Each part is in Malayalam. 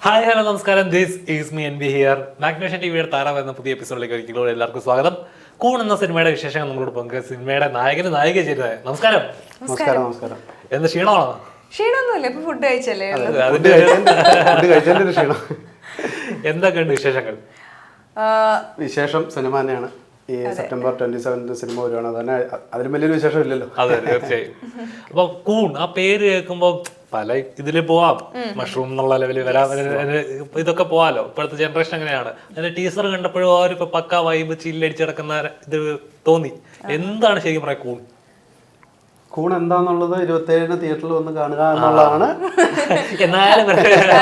ഹായ് ഹലോ നമസ്കാരം. This is me N B here. മാഗ്നേഷൻ ടിവിയുടെ താരം എന്ന പുതിയ എപ്പിസോഡിലേക്ക് ഒരിക്കലും എല്ലാവർക്കും സ്വാഗതം. കൂൺ എന്ന സിനിമയുടെ വിശേഷങ്ങൾ നമ്മളോട് പങ്ക് സിനിമയുടെ നായിക ചെയ്തത്. നമസ്കാരം. നമസ്കാരം. എന്ത് ക്ഷീണമാണോ? ക്ഷീണമൊന്നുമില്ല, ഇപ്പൊ ഫുഡ് കഴിച്ചല്ലേ. ക്ഷീണം. എന്തൊക്കെയുണ്ട് വിശേഷങ്ങൾ? വിശേഷം സിനിമ തന്നെയാണ്. ഈ സെപ്റ്റംബർ 27 സിനിമ വരുവാണ്. അതന്നെ, അതിലും വലിയൊരു വിശേഷം ഇല്ലല്ലോ. അതെ, തീർച്ചയായും. അപ്പൊ കൂൺ ആ പേര് കേൾക്കുമ്പോ പല ഇതില് പോവാം. മഷ്റൂം എന്നുള്ള ലെവലിൽ വരാം, ഇതൊക്കെ പോവാലോ. ഇപ്പോഴത്തെ ജനറേഷൻ അങ്ങനെയാണ്. അതിന്റെ ടീസർ കണ്ടപ്പോഴും ആ ഒരു പക്ക വൈബ് ചില്ലടിച്ചടക്കുന്ന ഇത് തോന്നി. എന്താണ് ശരിക്കും പറയാം കൂൺ? കൂൺ എന്താന്നുള്ളത് 27 തിയേറ്ററിൽ വന്ന് കാണുക എന്നുള്ളതാണ്. എന്നാലും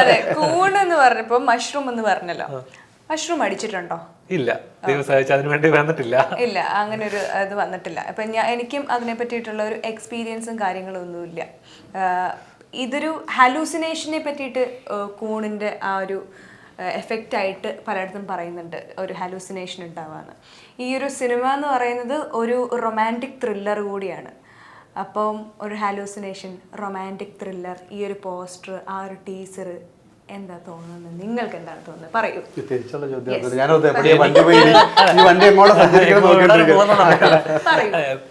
അതെ, കൂൺ എന്ന് പറഞ്ഞപ്പോ മഷ്റൂം എന്ന് പറഞ്ഞല്ലോ. മഷ്റൂം അടിച്ചിട്ടുണ്ടോ? ഇല്ല, ദിവസം അതിന് വേണ്ടി വന്നിട്ടില്ല. ഇല്ല, അങ്ങനെ ഒരു ഇത് വന്നിട്ടില്ല. അപ്പൊ എനിക്കും അതിനെ പറ്റിയിട്ടുള്ള ഒരു എക്സ്പീരിയൻസും കാര്യങ്ങളും ഒന്നുമില്ല. ഇതൊരു ഹാലൂസിനേഷനെ പറ്റിയിട്ട് കൂണിന്റെ ആ ഒരു എഫക്റ്റ് ആയിട്ട് പലയിടത്തും പറയുന്നുണ്ട്, ഒരു ഹാലൂസിനേഷൻ ഉണ്ടാവാന്ന്. ഈ ഒരു സിനിമ എന്ന് പറയുന്നത് ഒരു റൊമാൻറ്റിക് ത്രില്ലർ കൂടിയാണ്. അപ്പം ഒരു ഹാലൂസിനേഷൻ, റൊമാൻറ്റിക് ത്രില്ലർ, ഈ ഒരു പോസ്റ്റർ, ആ ഒരു ടീസർ എന്താ തോന്നുന്നത്? നിങ്ങൾക്ക് എന്താണ് തോന്നുന്നത്? പറയൂ.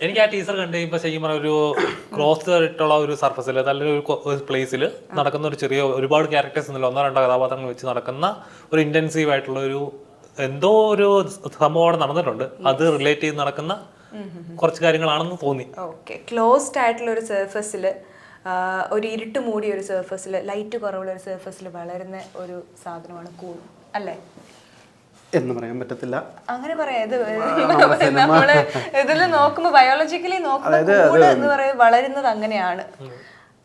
എനിക്ക് ആ ടീസർ കണ്ട് കഴിയുമ്പോ ശരിക്കും ഒരു ക്ലോസ് ആയിട്ടുള്ള ഒരു സർഫസിൽ നല്ലൊരു പ്ലേസിൽ നടക്കുന്ന ഒരു ചെറിയ ഒരുപാട് ക്യാരക്ടേഴ്സ് ഒന്നുമില്ല, ഒന്നോ രണ്ടോ കഥാപാത്രങ്ങൾ വെച്ച് നടക്കുന്ന ഒരു ഇന്റൻസീവ് ആയിട്ടുള്ള ഒരു എന്തോ ഒരു സംഭവം അവിടെ നടന്നിട്ടുണ്ട്. അത് റിലേറ്റ് ചെയ്ത് നടക്കുന്ന കുറച്ച് കാര്യങ്ങളാണെന്ന് തോന്നി. ഓക്കെ, ക്ലോസ്ഡ് ആയിട്ടുള്ള ഒരു സർഫസിൽ, ഒരു ഇരുട്ട് മൂടിയ ഒരു സർഫസിൽ, ലൈറ്റ് കുറവുള്ള ഒരു സർഫസിൽ വളരുന്ന ഒരു സാധനമാണ് കൂൺ, അല്ലേ? എന്ന് പറയാൻ പറ്റത്തില്ല. അങ്ങനെ പറയാം. ഇത് നമ്മള് ഇതിൽ നോക്കുമ്പോ ബയോളജിക്കലി നോക്കുമ്പോൾ കൂൺ എന്ന് പറയുന്നത് വളരുന്നത് അങ്ങനെയാണ്.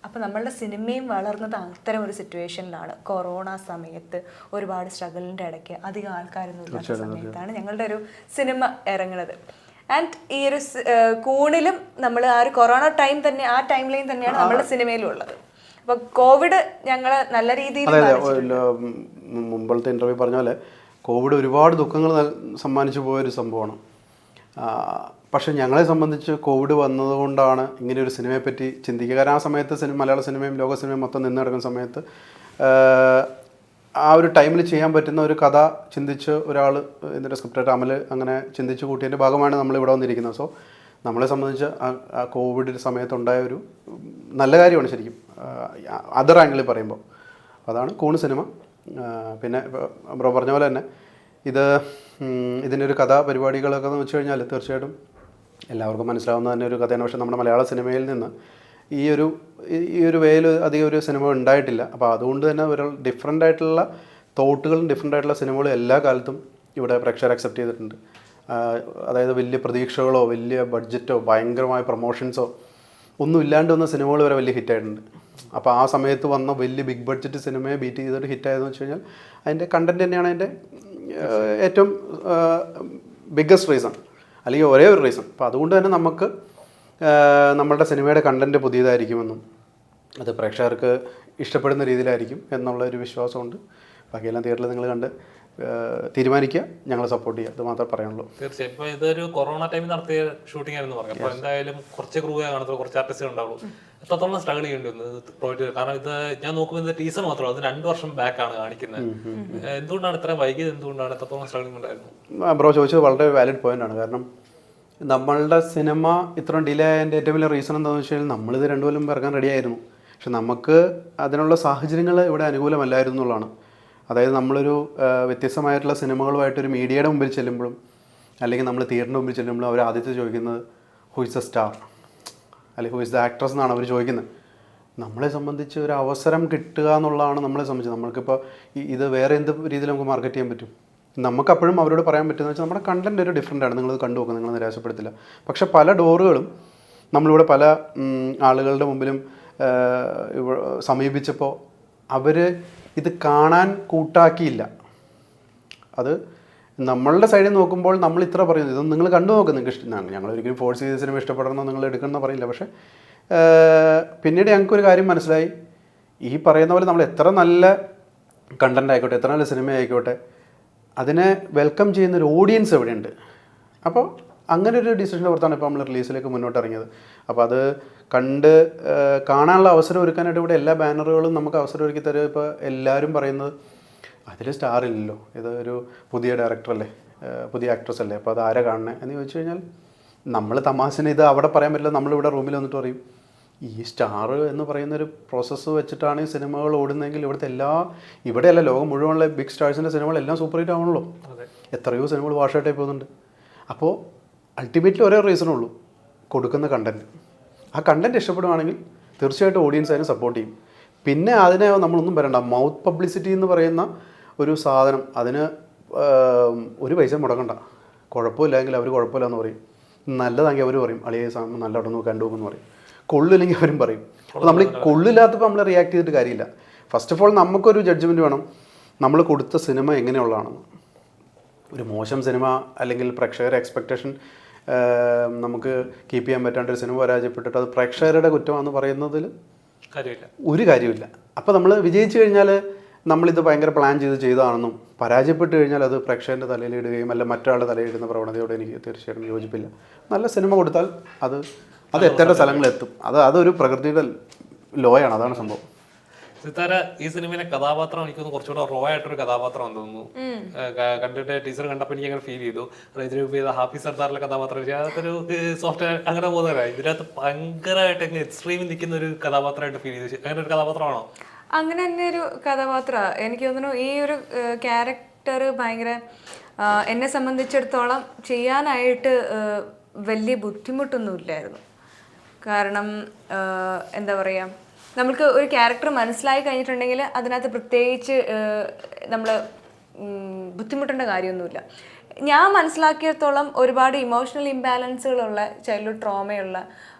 അപ്പൊ നമ്മളുടെ സിനിമയും വളർന്നത് അത്തരം ഒരു സിറ്റുവേഷനിലാണ്. കൊറോണ സമയത്ത് ഒരുപാട് സ്ട്രഗിളിന്റെ ഇടയ്ക്ക് അധികം ആൾക്കാരൊന്നും ഇല്ലാത്ത സമയത്താണ് ഞങ്ങളുടെ ഒരു സിനിമ ഇറങ്ങുന്നത്. ആൻഡ് ഈ ഒരു കൂണിലും നമ്മൾ ആ ഒരു കൊറോണ ടൈം തന്നെ, ആ ടൈം ലൈൻ തന്നെയാണ് നമ്മുടെ സിനിമയിലും ഉള്ളത്. അപ്പൊ കോവിഡ് ഞങ്ങള് നല്ല രീതിയിൽ, മുമ്പത്തെ ഇന്റർവ്യൂ പറഞ്ഞ പോലെ കോവിഡ് ഒരുപാട് ദുഃഖങ്ങൾ സമ്മാനിച്ചു പോയൊരു സംഭവമാണ്. പക്ഷെ ഞങ്ങളെ സംബന്ധിച്ച് കോവിഡ് വന്നതുകൊണ്ടാണ് ഇങ്ങനെ ഒരു സിനിമയെ പറ്റി ചിന്തിക്കുക. കാരണം ആ സമയത്ത് മലയാള സിനിമയും ലോക സിനിമയും മൊത്തം നിന്ന് നടക്കുന്ന സമയത്ത് ആ ഒരു ടൈമിൽ ചെയ്യാൻ പറ്റുന്ന ഒരു കഥ ചിന്തിച്ച് ഒരാൾ, ഇതിൻ്റെ സ്ക്രിപ്റ്റായിട്ട് അമൽ അങ്ങനെ ചിന്തിച്ച് കൂട്ടിയതിൻ്റെ ഭാഗമാണ് നമ്മളിവിടെ വന്നിരിക്കുന്നത്. സോ നമ്മളെ സംബന്ധിച്ച് ആ കോവിഡ് സമയത്തുണ്ടായ ഒരു നല്ല കാര്യമാണ് ശരിക്കും, അതർ ആംഗിളിൽ പറയുമ്പോൾ. അതാണ് കൂൺ സിനിമ. പിന്നെ ബ്രോ പറഞ്ഞ പോലെ തന്നെ ഇതിൻ്റെ ഒരു കഥാ പരിപാടികളൊക്കെ എന്ന് വെച്ച് കഴിഞ്ഞാൽ തീർച്ചയായിട്ടും എല്ലാവർക്കും മനസ്സിലാവുന്ന തന്നെ ഒരു കഥയാണ്. പക്ഷേ നമ്മുടെ മലയാള സിനിമയിൽ നിന്ന് ഈ ഒരു വേയിൽ അധികം ഒരു സിനിമ ഉണ്ടായിട്ടില്ല. അപ്പോൾ അതുകൊണ്ട് തന്നെ ഒരു ഡിഫറെൻ്റ് ആയിട്ടുള്ള തോട്ടുകളും ഡിഫറെൻ്റ് ആയിട്ടുള്ള സിനിമകളും എല്ലാ കാലത്തും ഇവിടെ പ്രേക്ഷകർ അക്സെപ്റ്റ് ചെയ്തിട്ടുണ്ട്. അതായത് വലിയ പ്രതീക്ഷകളോ വലിയ ബഡ്ജറ്റോ ഭയങ്കരമായ പ്രൊമോഷൻസോ ഒന്നും ഇല്ലാണ്ട് വന്ന സിനിമകൾ വരെ വലിയ ഹിറ്റായിട്ടുണ്ട്. അപ്പോൾ ആ സമയത്ത് വന്ന വലിയ ബിഗ് ബഡ്ജറ്റ് സിനിമയെ ബീറ്റ് ചെയ്തിട്ട് ഹിറ്റായതെന്ന് വെച്ച് കഴിഞ്ഞാൽ അതിൻ്റെ കണ്ടൻറ് തന്നെയാണ് അതിൻ്റെ ഏറ്റവും ബിഗ്ഗസ്റ്റ് റീസൺ, അല്ലെങ്കിൽ ഒരേ ഒരു റീസൺ. അപ്പോൾ അതുകൊണ്ട് തന്നെ നമുക്ക് നമ്മളുടെ സിനിമയുടെ കണ്ടൻറ്റ് പുതിയതായിരിക്കുമെന്നും അത് പ്രേക്ഷകർക്ക് ഇഷ്ടപ്പെടുന്ന രീതിയിലായിരിക്കും എന്നുള്ള ഒരു വിശ്വാസമുണ്ട്. ബാക്കിയെല്ലാം തിയേറ്ററിൽ നിങ്ങൾ കണ്ട് തീരുമാനിക്കുക, ഞങ്ങളെ സപ്പോർട്ട് ചെയ്യുക, അത് മാത്രമേ പറയാനുള്ളൂ. തീർച്ചയായും. ഇപ്പോൾ ഇതൊരു കൊറോണ ടൈമിൽ നടത്തിയ ഷൂട്ടിംഗ് ആയിരുന്നു പറഞ്ഞു. അപ്പോൾ എന്തായാലും കുറച്ച് ക്രൂ കാണത്തുള്ളൂ, കുറച്ച് ആർട്ടിസ്റ്റ് ഉണ്ടാവുള്ളൂ. എത്രത്തോളം സ്ട്രഗിൾ ചെയ്യേണ്ടി വന്നു പ്രോജക്റ്റ്? കാരണം ഇത് ഞാൻ നോക്കുമ്പോൾ ഇത് ടീസർ മാത്രമല്ല, അത് 2 വർഷം ബാക്കാണ് കാണിക്കുന്നത്. എന്തുകൊണ്ടാണ് ഇത്രയും വൈകിയത്? എന്തുകൊണ്ടാണ്? എത്രത്തോളം സ്ട്രഗിളിംഗ് ഉണ്ടായിരുന്നു? ബ്രോ ചോദിച്ചത് വളരെ വാലിഡ് പോയിന്റാണ്. കാരണം നമ്മളുടെ സിനിമ ഇത്രയും ഡിലേ ആയതിൻ്റെ ഏറ്റവും വലിയ റീസൺ എന്താണെന്ന് വെച്ച് കഴിഞ്ഞാൽ നമ്മളിത് 2 കൊല്ലം ഇറങ്ങാൻ റെഡിയായിരുന്നു. പക്ഷെ നമുക്ക് അതിനുള്ള സാഹചര്യങ്ങൾ ഇവിടെ അനുകൂലമല്ലായിരുന്നു എന്നുള്ളതാണ്. അതായത് നമ്മളൊരു വ്യത്യസ്തമായിട്ടുള്ള സിനിമകളുമായിട്ടൊരു മീഡിയയുടെ മുമ്പിൽ ചെല്ലുമ്പോഴും അല്ലെങ്കിൽ നമ്മൾ തിയേറ്ററിൻ്റെ മുമ്പിൽ ചെല്ലുമ്പോഴും അവർ ആദ്യത്തെ ചോദിക്കുന്നത് ഹു ഇസ് ദ സ്റ്റാർ അല്ലെങ്കിൽ ഹു ഇസ് ദ ആക്ട്രസ് എന്നാണ് അവർ ചോദിക്കുന്നത്. നമ്മളെ സംബന്ധിച്ച് ഒരു അവസരം കിട്ടുക എന്നുള്ളതാണ് നമ്മളെ സംബന്ധിച്ച്. നമ്മൾക്കിപ്പോൾ ഇത് വേറെ എന്ത് രീതിയിൽ നമുക്ക് മാർക്കറ്റ് ചെയ്യാൻ പറ്റും? നമുക്കപ്പോഴും അവരോട് പറയാൻ പറ്റുന്നത് വെച്ചാൽ നമ്മുടെ കണ്ടൻറ്റ് ഒരു ഡിഫറെൻ്റ് ആണ്, നിങ്ങളത് കണ്ടു നോക്കുക, നിങ്ങൾ നിരാശപ്പെടുത്തില്ല. പക്ഷേ പല ഡോറുകളും നമ്മളിവിടെ പല ആളുകളുടെ മുമ്പിലും സമീപിച്ചപ്പോൾ അവർ ഇത് കാണാൻ കൂട്ടാക്കിയില്ല. അത് നമ്മളുടെ സൈഡിൽ നോക്കുമ്പോൾ നമ്മൾ ഇത്ര പറയുന്നത് ഇതൊന്നും നിങ്ങൾ കണ്ടു നോക്കുക, നിങ്ങൾക്ക് ഇഷ്ടമാണ്, ഞങ്ങൾ ഒരിക്കലും ഫോഴ്സ് ചെയ്ത സിനിമ ഇഷ്ടപ്പെടണമെന്നോ നിങ്ങൾ എടുക്കണമെന്നോ പറയില്ല. പക്ഷേ പിന്നീട് ഞങ്ങൾക്കൊരു കാര്യം മനസ്സിലായി, ഈ പറയുന്ന പോലെ നമ്മൾ എത്ര നല്ല കണ്ടൻ്റ് ആയിക്കോട്ടെ, എത്ര നല്ല സിനിമ ആയിക്കോട്ടെ, അതിനെ വെൽക്കം ചെയ്യുന്നൊരു ഓഡിയൻസ് എവിടെയുണ്ട്. അപ്പോൾ അങ്ങനെ ഒരു ഡിസിഷൻ്റെ പുറത്താണ് ഇപ്പോൾ നമ്മൾ റിലീസിലേക്ക് മുന്നോട്ട് ഇറങ്ങിയത്. അപ്പോൾ അത് കാണാനുള്ള അവസരം ഒരുക്കാനായിട്ട് ഇവിടെ എല്ലാ ബാനറുകളും നമുക്ക് അവസരം ഒരുക്കി തരുക. ഇപ്പോൾ എല്ലാവരും പറയുന്നത് അതിൽ സ്റ്റാർ ഇല്ലല്ലോ, ഇത് ഒരു പുതിയ ഡയറക്ടറല്ലേ, പുതിയ ആക്ട്രസ് അല്ലേ, അപ്പോൾ അത് ആരെ കാണണേ എന്ന് ചോദിച്ചു കഴിഞ്ഞാൽ നമ്മൾ തമാശന് ഇത് അവിടെ പറയാൻ പറ്റില്ല. നമ്മളിവിടെ റൂമിൽ വന്നിട്ട് പറയും ഈ സ്റ്റാർ എന്ന് പറയുന്നൊരു പ്രോസസ്സ് വെച്ചിട്ടാണ് ഈ സിനിമകൾ ഓടുന്നതെങ്കിൽ ഇവിടെയല്ല ലോകം മുഴുവനുള്ള ബിഗ് സ്റ്റാർസിൻ്റെ സിനിമകളെല്ലാം സൂപ്പർ ഹിറ്റ് ആവണല്ലോ. എത്രയോ സിനിമകൾ വാഷായിട്ടായി പോകുന്നുണ്ട്. അപ്പോൾ അൾട്ടിമേറ്റ്ലി ഒരേ റീസണുള്ളൂ, കൊടുക്കുന്ന കണ്ടൻറ്റ്. ആ കണ്ടൻറ്റ് ഇഷ്ടപ്പെടുവാണെങ്കിൽ തീർച്ചയായിട്ടും ഓഡിയൻസ് അതിനെ സപ്പോർട്ട് ചെയ്യും. പിന്നെ അതിനെ നമ്മളൊന്നും പറയണ്ട, മൗത്ത് പബ്ലിസിറ്റി എന്ന് പറയുന്ന ഒരു സാധനം, അതിന് ഒരു പൈസ മുടക്കണ്ട. കുഴപ്പമില്ലെങ്കിൽ അവർ കുഴപ്പമില്ല എന്ന് പറയും, നല്ലതാണെങ്കിൽ അവർ പറയും അളിയെ സാധനം നല്ല ഉടനെ കണ്ടുപോകുമെന്ന് പറയും, കൊള്ളില്ലെങ്കിൽ അവരും പറയും. അപ്പോൾ നമ്മൾ ഈ കൊള്ളില്ലാത്തപ്പോൾ നമ്മൾ റിയാക്ട് ചെയ്തിട്ട് കാര്യമില്ല. ഫസ്റ്റ് ഓഫ് ഓൾ നമുക്കൊരു ജഡ്ജ്മെൻറ്റ് വേണം, നമ്മൾ കൊടുത്ത സിനിമ എങ്ങനെയുള്ളതാണെന്ന്. ഒരു മോശം സിനിമ അല്ലെങ്കിൽ പ്രേക്ഷകരുടെ എക്സ്പെക്റ്റേഷൻ നമുക്ക് കീപ്പ് ചെയ്യാൻ പറ്റാണ്ടൊരു സിനിമ പരാജയപ്പെട്ടിട്ട് അത് പ്രേക്ഷകരുടെ കുറ്റമാണെന്ന് പറയുന്നതിൽ ഒരു കാര്യമില്ല. അപ്പോൾ നമ്മൾ വിജയിച്ചു കഴിഞ്ഞാൽ നമ്മളിത് ഭയങ്കര പ്ലാൻ ചെയ്തതാണെന്നും, പരാജയപ്പെട്ട് കഴിഞ്ഞാൽ അത് പ്രേക്ഷകൻ്റെ തലയിലിടുകയും അല്ല മറ്റൊരാളുടെ തലയിലിടുന്ന പ്രവണതയോട് എനിക്ക് തീർച്ചയായിട്ടും യോജിപ്പില്ല. നല്ല സിനിമ കൊടുത്താൽ അത് എത്തേണ്ട സ്ഥലങ്ങളിലെത്തും. അതൊരു പ്രകൃതിയുടെ ലോയാണ്, അതാണ് സംഭവം. സിത്താര, ഈ സിനിമയിലെ കഥാപാത്രം എനിക്കൊന്ന് കുറച്ചുകൂടെ റോ ആയിട്ടൊരു കഥാപാത്രം തോന്നുന്നു. കണ്ടിട്ട് ടീച്ചർ കണ്ടപ്പോൾ എനിക്ക് അങ്ങനെ ഫീൽ ചെയ്തു. ഇതിൽ ഹാപ്പി സർദാറിലെ കഥാപാത്രം അതൊരു സോഫ്റ്റ് അങ്ങനെ പോകുന്നതല്ല, ഇതിനകത്ത് ഭയങ്കരമായിട്ട് എക്സ്ട്രീമിൽ നിൽക്കുന്ന ഒരു കഥാപാത്രമായിട്ട് ഫീൽ ചെയ്തു. അങ്ങനെ ഒരു കഥാപാത്രമാണോ? അങ്ങനെ തന്നെ ഒരു കഥാപാത്രമാണ്. എനിക്ക് തോന്നുന്നു ഈ ഒരു ക്യാരക്ടർ ഭയങ്കര എന്നെ സംബന്ധിച്ചിടത്തോളം ചെയ്യാനായിട്ട് വലിയ ബുദ്ധിമുട്ടൊന്നുമില്ലായിരുന്നു. കാരണം എന്താ പറയുക, നമുക്ക് ഒരു ക്യാരക്ടർ മനസ്സിലായി കഴിഞ്ഞിട്ടുണ്ടെങ്കിൽ അതിനകത്ത് പ്രത്യേകിച്ച് നമ്മൾ ബുദ്ധിമുട്ടേണ്ട കാര്യമൊന്നുമില്ല. ഞാൻ മനസ്സിലാക്കിയത്തോളം ഒരുപാട് ഇമോഷണൽ ഇംബാലൻസുകളുള്ള, ചൈൽഡ്ഹുഡ് ട്രോമയുള്ള,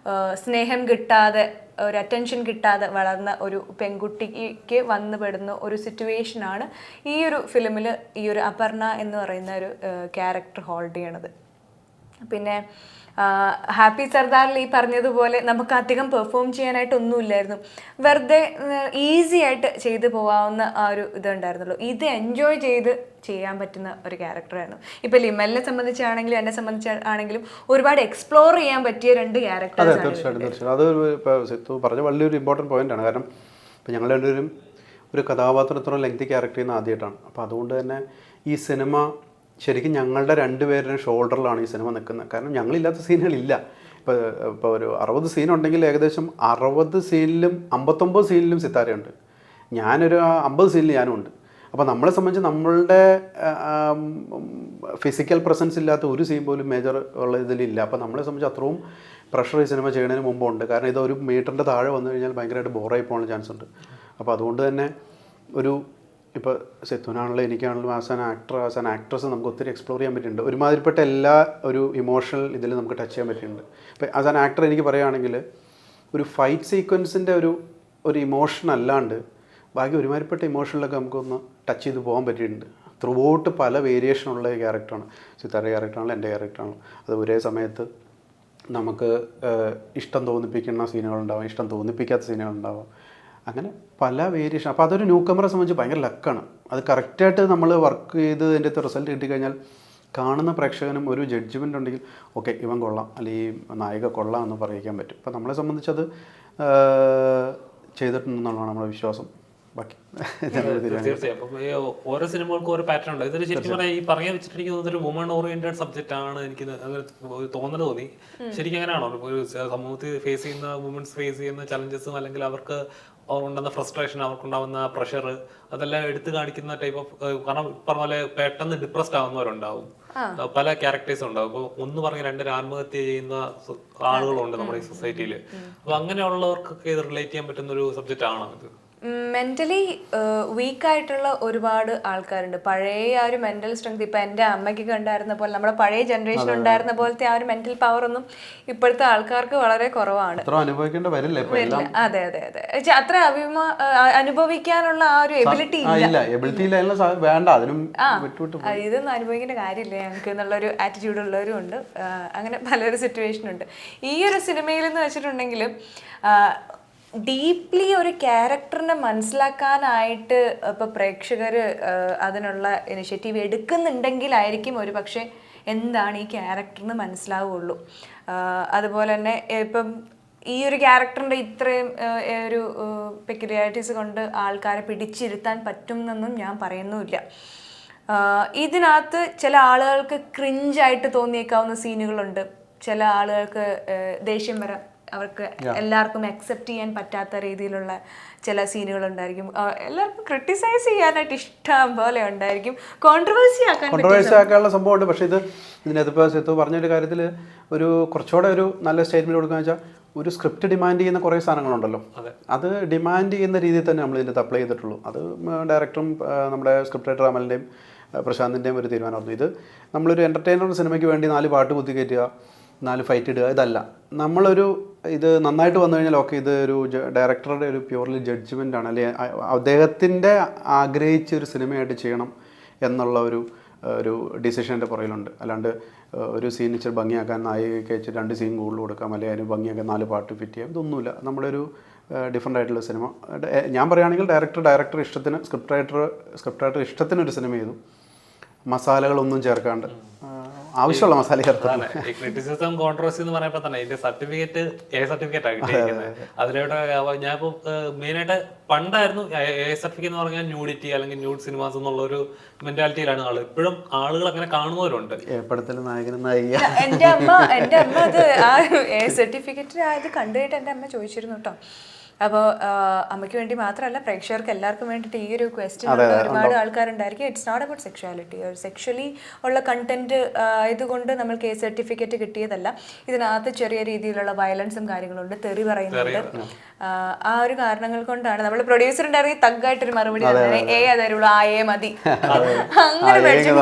സ്നേഹം കിട്ടാതെ, ഒരു അറ്റൻഷൻ കിട്ടാതെ വളർന്ന ഒരു പെൺകുട്ടിക്ക് വന്നു പെടുന്ന ഒരു സിറ്റുവേഷനാണ് ഈ ഒരു ഫിലിമിൽ ഈ ഒരു അപർണ എന്ന് പറയുന്ന ഒരു ക്യാരക്ടർ ഹോൾഡ് ചെയ്യണത്. പിന്നെ ഹാപ്പി സർദാറിൽ ഈ പറഞ്ഞതുപോലെ നമുക്ക് അധികം പെർഫോം ചെയ്യാനായിട്ടൊന്നുമില്ലായിരുന്നു. വെറുതെ ഈസി ആയിട്ട് ചെയ്തു പോകാവുന്ന ആ ഒരു ഇതുണ്ടായിരുന്നുള്ളൂ. ഇത് എൻജോയ് ചെയ്ത് ചെയ്യാൻ പറ്റുന്ന ഒരു ക്യാരക്ടറായിരുന്നു. ഇപ്പം ലിമലിനെ സംബന്ധിച്ചാണെങ്കിലും എന്നെ സംബന്ധിച്ചാണെങ്കിലും ഒരുപാട് എക്സ്പ്ലോർ ചെയ്യാൻ പറ്റിയ രണ്ട് ക്യാരക്ടേഴ്സ്. തീർച്ചയായിട്ടും അത് ഇപ്പോൾ സിത്തു പറഞ്ഞ വലിയൊരു ഇമ്പോർട്ടൻറ്റ് പോയിൻ്റാണ്. കാരണം ഇപ്പം ഞങ്ങൾ രണ്ടുപേരും ഒരു കഥാപാത്രത്തോളം ലെങ്തി ക്യാരക്ടർ ചെയ്യുന്ന ആദ്യമായിട്ടാണ്. അപ്പോൾ അതുകൊണ്ട് തന്നെ ഈ സിനിമ ശരിക്കും ഞങ്ങളുടെ രണ്ടുപേരുടെയും ഷോൾഡറിലാണ് ഈ സിനിമ നിൽക്കുന്നത്. കാരണം ഞങ്ങളില്ലാത്ത സീനുകളില്ല. ഇപ്പോൾ ഒരു 60 സീനുണ്ടെങ്കിൽ ഏകദേശം 60 സീനിലും 59 സീനിലും സിത്താരയുണ്ട്. ഞാനൊരു 50 സീനിൽ ഞാനും ഉണ്ട്. അപ്പോൾ നമ്മളെ സംബന്ധിച്ച് നമ്മളുടെ ഫിസിക്കൽ പ്രസൻസ് ഇല്ലാത്ത ഒരു സീൻ പോലും മേജർ ഉള്ള ഇതിലില്ല. അപ്പോൾ നമ്മളെ സംബന്ധിച്ച് അത്രയും പ്രഷർ ഈ സിനിമ ചെയ്യുന്നതിന് മുമ്പുണ്ട്. കാരണം ഇതൊരു മീറ്ററിൻ്റെ താഴെ വന്നു കഴിഞ്ഞാൽ ഭയങ്കരമായിട്ട് ബോറായി പോകാനുള്ള ചാൻസ് ഉണ്ട്. അപ്പോൾ അതുകൊണ്ട് തന്നെ ഇപ്പോൾ സെത്തുനാണല്ലോ എനിക്കാണെങ്കിലും ആസ് ആൻ ആക്ട്രസ് നമുക്ക് ഒത്തിരി എക്സ്പ്ലോർ ചെയ്യാൻ പറ്റിയിട്ടുണ്ട്. ഒരുമാതിരിപ്പെട്ട എല്ലാ ഒരു ഇമോഷണൽ ഇതിൽ നമുക്ക് ടച്ച് ചെയ്യാൻ പറ്റിയിട്ടുണ്ട്. ഇപ്പോൾ ആസ് ആൻ ആക്ടർ എനിക്ക് പറയുകയാണെങ്കിൽ ഒരു ഫൈറ്റ് സീക്വൻസിൻ്റെ ഒരു ഇമോഷൻ അല്ലാണ്ട് ബാക്കി ഒരുമാതിരിപ്പെട്ട ഇമോഷനിലൊക്കെ നമുക്കൊന്ന് ടച്ച് ചെയ്ത് പോകാൻ പറ്റിയിട്ടുണ്ട്. ത്രൂ ഔട്ട് പല വേരിയേഷനുള്ള ക്യാരക്ടറാണ്. സിത്താരയുടെ ക്യാരക്ടറാണല്ലോ, എൻ്റെ ക്യാരക്ടറാണല്ലോ. അത് ഒരേ സമയത്ത് നമുക്ക് ഇഷ്ടം തോന്നിപ്പിക്കുന്ന സീനുകളുണ്ടാവും, ഇഷ്ടം തോന്നിപ്പിക്കാത്ത സീനുകളുണ്ടാവും, അങ്ങനെ പല വേരിയേഷൻ. അപ്പോൾ അതൊരു ന്യൂ കമറെ സംബന്ധിച്ച് ഭയങ്കര ലക്കാണ്. അത് കറക്റ്റായിട്ട് നമ്മൾ വർക്ക് ചെയ്ത് അതിൻ്റെ അടുത്ത് റിസൾട്ട് കിട്ടിക്കഴിഞ്ഞാൽ കാണുന്ന പ്രേക്ഷകനും ഒരു ജഡ്ജ്മെൻ്റ് ഉണ്ടെങ്കിൽ ഓക്കെ ഇവൻ കൊള്ളാം അല്ലെങ്കിൽ നായിക കൊള്ളാം എന്ന് പറയിക്കാൻ പറ്റും. അപ്പോൾ നമ്മളെ സംബന്ധിച്ചത് ചെയ്തിട്ടുണ്ടെന്നുള്ളതാണ് നമ്മുടെ വിശ്വാസം. ബാക്കി തീർച്ചയായും അപ്പം ഓരോ സിനിമകൾക്കും ഓരോ പാറ്റേൺ ഉണ്ട്. ഇതൊരു ശരിക്കും പറഞ്ഞാൽ ഈ പറയാൻ വെച്ചിട്ട് എനിക്ക് തോന്നുന്നത് ഒരു വുമൺ ഓറിയന്റഡ് സബ്ജക്റ്റ് ആണ് എനിക്ക് തോന്നൽ തോന്നി. ശരിക്കും അങ്ങനെയാണോ? ഒരു സമൂഹത്തിൽ ഫേസ് ചെയ്യുന്ന വുമൻസ് ഫേസ് ചെയ്യുന്ന ചലഞ്ചസും അല്ലെങ്കിൽ അവർക്ക് ഉണ്ടാകുന്ന ഫ്രസ്ട്രേഷൻ, അവർക്കുണ്ടാകുന്ന പ്രഷർ, അതെല്ലാം എടുത്തു കാണിക്കുന്ന ടൈപ്പ് ഓഫ്, കാരണം പറഞ്ഞ പോലെ പെട്ടെന്ന് ഡിപ്രസ്ഡ് ആവുന്നവരുണ്ടാവും, പല ക്യാരക്ടേഴ്സും ഉണ്ടാവും. അപ്പോൾ ഒന്ന് പറഞ്ഞ രണ്ടര ആത്മഹത്യ ചെയ്യുന്ന ആളുകളുണ്ട് നമ്മുടെ ഈ സൊസൈറ്റിയിൽ. അപ്പൊ അങ്ങനെയുള്ളവർക്കൊക്കെ ഇത് റിലേറ്റ് ചെയ്യാൻ പറ്റുന്ന ഒരു സബ്ജക്റ്റ് ആണോ ഇത്? മെന്റലി വീക്കായിട്ടുള്ള ഒരുപാട് ആൾക്കാരുണ്ട്. പഴയ ആ ഒരു മെന്റൽ സ്ട്രെങ്ത് ഇപ്പം എൻ്റെ അമ്മയ്ക്കൊക്കെ ഉണ്ടായിരുന്ന പോലെ, നമ്മുടെ പഴയ ജനറേഷൻ ഉണ്ടായിരുന്ന പോലത്തെ ആ ഒരു മെന്റൽ പവർ ഒന്നും ഇപ്പോഴത്തെ ആൾക്കാർക്ക് വളരെ കുറവാണ്. അതെ അതെ അതെ, അത്ര അനുഭവിക്കാനുള്ള ആ ഒരു എബിലിറ്റി ഇല്ല. ഇതൊന്നും അനുഭവിക്കേണ്ട കാര്യമില്ല ഞങ്ങൾക്ക് എന്നുള്ളൊരു ആറ്റിറ്റ്യൂഡ് ഉള്ളവരും ഉണ്ട്. അങ്ങനെ പലൊരു സിറ്റുവേഷൻ ഉണ്ട് ഈ ഒരു സിനിമയിൽ എന്ന് വെച്ചിട്ടുണ്ടെങ്കിൽ. ഡീപ്ലി ഒരു ക്യാരക്ടറിനെ മനസ്സിലാക്കാനായിട്ട് ഇപ്പോൾ പ്രേക്ഷകർ അതിനുള്ള ഇനിഷ്യേറ്റീവ് എടുക്കുന്നുണ്ടെങ്കിലായിരിക്കും ഒരു പക്ഷേ എന്താണ് ഈ ക്യാരക്ടറിന് മനസ്സിലാവുള്ളൂ. അതുപോലെ തന്നെ ഇപ്പം ഈ ഒരു ക്യാരക്ടറിൻ്റെ ഇത്രയും ഒരു പെക്യുലാരിറ്റീസ് കൊണ്ട് ആൾക്കാരെ പിടിച്ചിരുത്താൻ പറ്റും എന്നൊന്നും ഞാൻ പറയുന്നുമില്ല. ഇതിനകത്ത് ചില ആളുകൾക്ക് ക്രിഞ്ചായിട്ട് തോന്നിയേക്കാവുന്ന സീനുകളുണ്ട്, ചില ആളുകൾക്ക് ദേഷ്യം വരാം, അവർക്ക് എല്ലാവർക്കും അക്സെപ്റ്റ് ചെയ്യാൻ പറ്റാത്ത രീതിയിലുള്ള ചില സീനുകളുണ്ടായിരിക്കും. എല്ലാവർക്കും ക്രിട്ടിസൈസ് ചെയ്യാനായിട്ട് ഇഷ്ടം പോലെ ഉണ്ടായിരിക്കും, കോൺട്രവേഴ്സി ആക്കാനുള്ള സംഭവമുണ്ട്. പക്ഷേ ഇതിനകത്തിപ്പോൾ സെത്തു പറഞ്ഞൊരു കാര്യത്തിൽ ഒരു കുറച്ചുകൂടെ ഒരു നല്ല സ്റ്റേറ്റ്മെൻറ്റ് കൊടുക്കുക വെച്ചാൽ, ഒരു സ്ക്രിപ്റ്റ് ഡിമാൻഡ് ചെയ്യുന്ന കുറേ സാധനങ്ങളുണ്ടല്ലോ, അത് ഡിമാൻഡ് ചെയ്യുന്ന രീതിയിൽ തന്നെ നമ്മൾ ഇതിൻ്റെ അപ്ലൈ ചെയ്തിട്ടുള്ളൂ. അത് ഡയറക്ടറും നമ്മുടെ സ്ക്രിപ്റ്റ് റൈറ്റർ അമലിൻ്റെയും പ്രശാന്തിൻ്റെയും ഒരു തീരുമാനമായിരുന്നു. ഇത് നമ്മളൊരു എൻ്റർടൈനർ സിനിമയ്ക്ക് വേണ്ടി 4 പാട്ട് കുത്തി കയറ്റുക, 4 ഫൈറ്റ് ഇടുക, ഇതല്ല. ഇത് നന്നായിട്ട് വന്നു കഴിഞ്ഞാൽ ഓക്കെ, ഇത് ഒരു ഡയറക്ടറുടെ ഒരു പ്യൂർലി ജഡ്ജ്മെൻ്റ് ആണ്, അല്ലെങ്കിൽ അദ്ദേഹത്തിൻ്റെ ആഗ്രഹിച്ച ഒരു സിനിമയായിട്ട് ചെയ്യണം എന്നുള്ള ഒരു ഡിസിഷൻ്റെ പുറകിലുണ്ട്. അല്ലാണ്ട് ഒരു സീൻ ഇച്ചിരി ഭംഗിയാക്കാൻ നായികയ്ക്ക് വെച്ച് 2 സീൻ കൂടുതൽ കൊടുക്കാം, അല്ലെങ്കിൽ അതിന് ഭംഗിയാക്കാൻ 4 പാട്ട് ഫിറ്റ് ചെയ്യാം, ഇതൊന്നുമില്ല. നമ്മുടെ ഒരു ഡിഫറെൻ്റ് ആയിട്ടുള്ള സിനിമ. ഞാൻ പറയുകയാണെങ്കിൽ ഡയറക്ടർ ഇഷ്ടത്തിന്, സ്ക്രിപ്റ്റ് റൈറ്റർ ഇഷ്ടത്തിന് ഒരു സിനിമ ചെയ്തു, മസാലകളൊന്നും ചേർക്കാണ്ട് ആവശ്യമുള്ള മസാല ചേർത്തതാണ്. ക്രിറ്റിസിസം കോൺട്രവേഴ്സി എന്ന് പറയുമ്പോൾ തന്നെ ഇതിന്റെ സർട്ടിഫിക്കറ്റ് സർട്ടിഫിക്കറ്റ് ആണ് കിട്ടിയിരിക്കുന്നത്. അതിലൂടെ ഞാനിപ്പോൾ മെയിനായിട്ട് പണ്ടായിരുന്നു സർട്ടിഫിക്കറ്റ് എന്ന് പറഞ്ഞാൽ ന്യൂഡിറ്റി അല്ലെങ്കിൽ ന്യൂഡ് സിനിമാസ് എന്നുള്ള ഒരു മെന്റാലിറ്റിയിലാണ് ആള്. ഇപ്പോഴും ആളുകൾ അങ്ങനെ കാണുന്നവരുണ്ട്. ഏപ്പടത്തിലും നായകനും നായിക. എൻ്റെ അമ്മ അത് ആ സർട്ടിഫിക്കറ്റ് അത് കണ്ടുകഴിഞ്ഞിട്ട് എൻ്റെ അമ്മ ചോദിച്ചിരുന്നു കേട്ടോ. അപ്പോൾ അമ്മയ്ക്ക് വേണ്ടി മാത്രമല്ല, പ്രേക്ഷകർക്ക് എല്ലാവർക്കും വേണ്ടിയിട്ട് ഈ ഒരു ക്വസ്റ്റ്യൻ ഒരുപാട് ആൾക്കാരുണ്ടായിരിക്കും. It's not about sexuality, sexually ഉള്ള കണ്ടന്റ് ആയതുകൊണ്ട് നമ്മൾക്ക് സർട്ടിഫിക്കറ്റ് കിട്ടിയതല്ല. ഇതിനകത്ത് ചെറിയ രീതിയിലുള്ള വയലൻസും കാര്യങ്ങളുണ്ട്, തെറി പറയുന്നുണ്ട്. ആ ഒരു കാരണങ്ങൾ കൊണ്ടാണ് നമ്മൾ പ്രൊഡ്യൂസറിന്റെ അറിയാൻ തഗ്ഗായിട്ടൊരു മറുപടി തന്നെ, തരുള്ളൂ, ആ എ മതി, അങ്ങനെ മേടിച്ചിട്ട്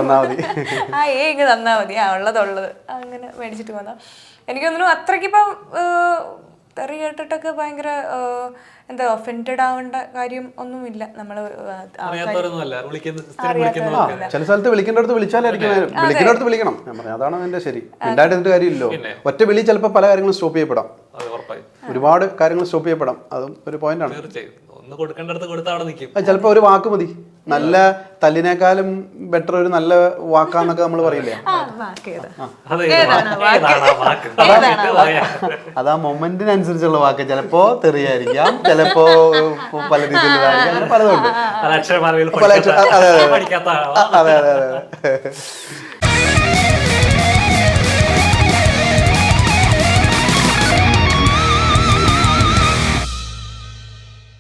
ആ ഇങ്ങ് തന്നാ മതി, ഉള്ളത് അങ്ങനെ മേടിച്ചിട്ട് പോന്നാ. എനിക്ക് തോന്നുന്നു അത്രയ്ക്ക് ഇപ്പം തെറി കേട്ടിട്ടൊക്കെ ഭയങ്കര എന്താ ഒഫൻഡഡ് ആവേണ്ട കാര്യം ഒന്നുമില്ല. നമ്മള് ചില സ്ഥലത്ത് വിളിക്കേണ്ടടുത്ത് വിളിച്ചാലായിരിക്കും, വിളിക്കേണ്ടടുത്ത് വിളിക്കണം. ഞാൻ പറഞ്ഞു അതാണ് അതിന്റെ ശരി. ഉണ്ടായിട്ട് കാര്യമില്ലല്ലോ, ഒറ്റ വിളി ചിലപ്പോൾ പല കാര്യങ്ങളും സ്റ്റോപ്പ് ചെയ്യപ്പെടാം, ഒരുപാട് കാര്യങ്ങൾ സ്റ്റോപ്പ് ചെയ്യപ്പെടാം. അതും ഒരു പോയിന്റാണ്. ചിലപ്പോൾ ഒരു വാക്ക് മതി, നല്ല തല്ലിനേക്കാളും ബെറ്റർ ഒരു നല്ല വാക്കാന്നൊക്കെ നമ്മൾ പറയില്ലേ, അതാ മൊമെന്റിനനുസരിച്ചുള്ള വാക്ക്. ചിലപ്പോ തെറിയായിരിക്കാം, ചിലപ്പോ പല രീതിയിലുള്ളതായിരിക്കാം, പലതുണ്ട്. അതെ.